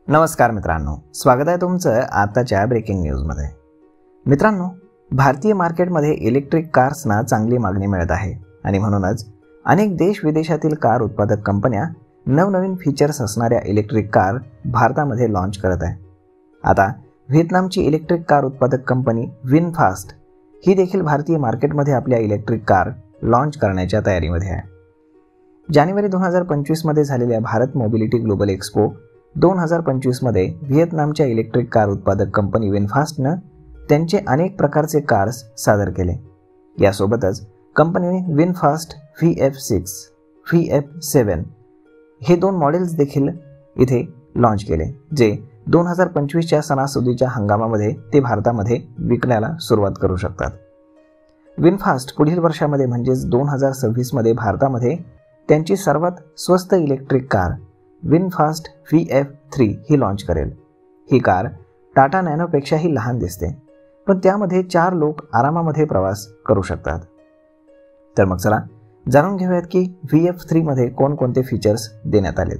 नमस्कार मित्रांनो, स्वागत आहे तुमचं आताच्या ब्रेकिंग न्यूजमध्ये। मित्रांनो, भारतीय मार्केटमध्ये इलेक्ट्रिक कार्सना चांगली मागणी मिळत आहे आणि म्हणूनच अनेक देश विदेशातील कार उत्पादक कंपन्या नवनवीन फीचर्स असणाऱ्या इलेक्ट्रिक कार भारतामध्ये लॉन्च करत आहे। आता व्हिएतनामची इलेक्ट्रिक कार उत्पादक कंपनी विनफास्ट ही देखील भारतीय मार्केटमध्ये आपल्या इलेक्ट्रिक कार लॉन्च करण्याच्या तयारीमध्ये आहे। जानेवारी 2025 मध्ये झालेल्या भारत मोबिलिटी ग्लोबल एक्सपो 2025 मध्ये व्हिएतनामच्या इलेक्ट्रिक कार उत्पादक कंपनी विनफास्टनं त्यांचे अनेक प्रकारचे कार्स सादर केले। यासोबतच कंपनीने विनफास्ट VF6, VF7 हे दोन मॉडेल्स देखील इथे लॉन्च केले, जे 2025च्या सणासुदीच्या हंगामामध्ये ते भारतामध्ये विकण्याला सुरुवात करू शकतात। विनफास्ट पुढील वर्षामध्ये म्हणजेच 2026 मध्ये भारतामध्ये त्यांची सर्वात स्वस्त इलेक्ट्रिक कार विनफास्ट VF3 ही लॉन्च करेल। ही कार टाटा नॅनोपेक्षाही लहान दिसते, पण त्यामध्ये 4 लोक आरामामध्ये प्रवास करू शकतात। तर मग चला जाणून घेऊयात की VF3 मध्ये कोणकोणते फीचर्स देण्यात आलेत।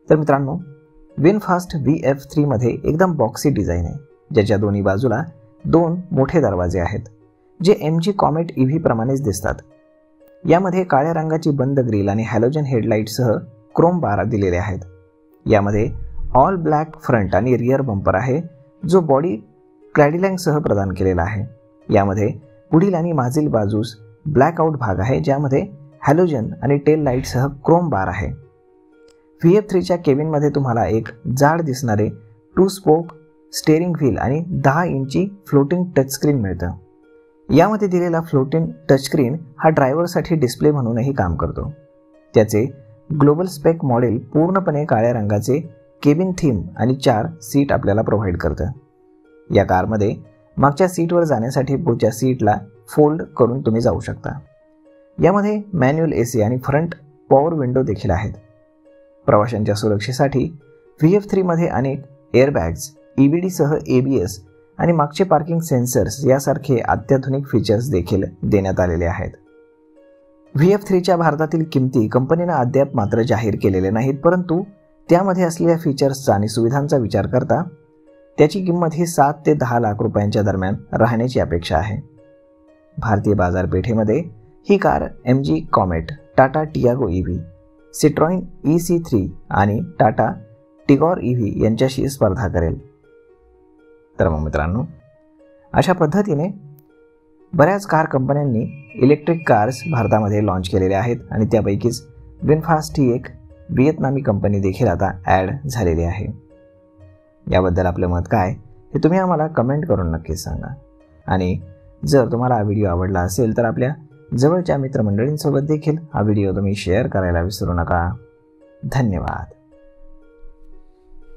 तर मित्रांनो, विनफास्ट VF3 मध्ये एकदम बॉक्सी डिझाइन आहे, ज्याच्या दोन्ही बाजूला 2 मोठे दरवाजे आहेत, जे MG कॉमेट EV प्रमाणेच दिसतात। यामध्ये काळ्या रंगाची बंद ग्रिल आणि हॅलोजन हेडलाईटसह क्रोम बार दिलेले आहेत। यामध्ये ऑल ब्लॅक फ्रंट आणि रियर बंपर आहे, जो बॉडी क्लॅडिलँगसह प्रदान केलेला आहे। यामध्ये पुढील आणि मागील बाजूस ब्लॅकआउट भाग आहे, ज्यामध्ये हॅलोजन आणि टेल लाईटसह क्रोम बार आहे। VF3च्या केबिनमध्ये तुम्हाला एक जाड दिसणारे 2 स्पोक स्टीअरिंग व्हील आणि 10 इंची फ्लोटिंग टचस्क्रीन मिळतं। यामध्ये दिलेला फ्लोटिंग टचस्क्रीन हा ड्रायव्हरसाठी डिस्प्ले म्हणूनही काम करतो। त्याचे ग्लोबल स्पेक मॉडेल पूर्णपणे काळ्या रंगाचे केबिन थीम आणि 4 सीट आपल्याला प्रोव्हाइड करतं। या कारमध्ये मागच्या सीटवर जाण्यासाठी पुढच्या सीटला फोल्ड करून तुम्ही जाऊ शकता। यामध्ये मॅन्युअल AC आणि फ्रंट पॉवर विंडो देखील आहेत। प्रवाशांच्या सुरक्षेसाठी VF3 मध्ये अनेक एअरबॅग्स, EBD सह ABS आणि मागचे पार्किंग सेन्सर्स यासारखे अत्याधुनिक फीचर्स देखील देण्यात आलेले आहेत। VF3च्या भारतातील किमती कंपनीने अद्याप मात्र जाहीर केलेले नाहीत, परंतु त्यामध्ये असलेल्या फीचर्सचा आणि सुविधांचा विचार करता त्याची किंमत ही 7 ते 10 लाख रुपयांच्या दरम्यान राहण्याची अपेक्षा आहे। भारतीय बाजारपेठेमध्ये ही car MG Comet, Tata Tiago EV, Citroen EC3 आणि टाटा टिगॉर EV यांच्याशी स्पर्धा करेल। तर मग मित्रांनो, अशा पद्धतीने बऱ्याच कार कंपन्यांनी इलेक्ट्रिक कार्स भारतामध्ये लॉन्च केलेले आहेत आणि त्यापैकीच विनफास्ट ही एक व्हिएतनामी कंपनी देखील आता ॲड झालेली आहे। याबद्दल आपलं मत काय हे तुम्ही आम्हाला कमेंट करून नक्कीच सांगा आणि जर तुम्हाला हा व्हिडिओ आवडला असेल तर आपल्या जवळच्या मित्रमंडळींसोबत देखील हा व्हिडिओ तुम्ही शेअर करायला विसरू नका। धन्यवाद।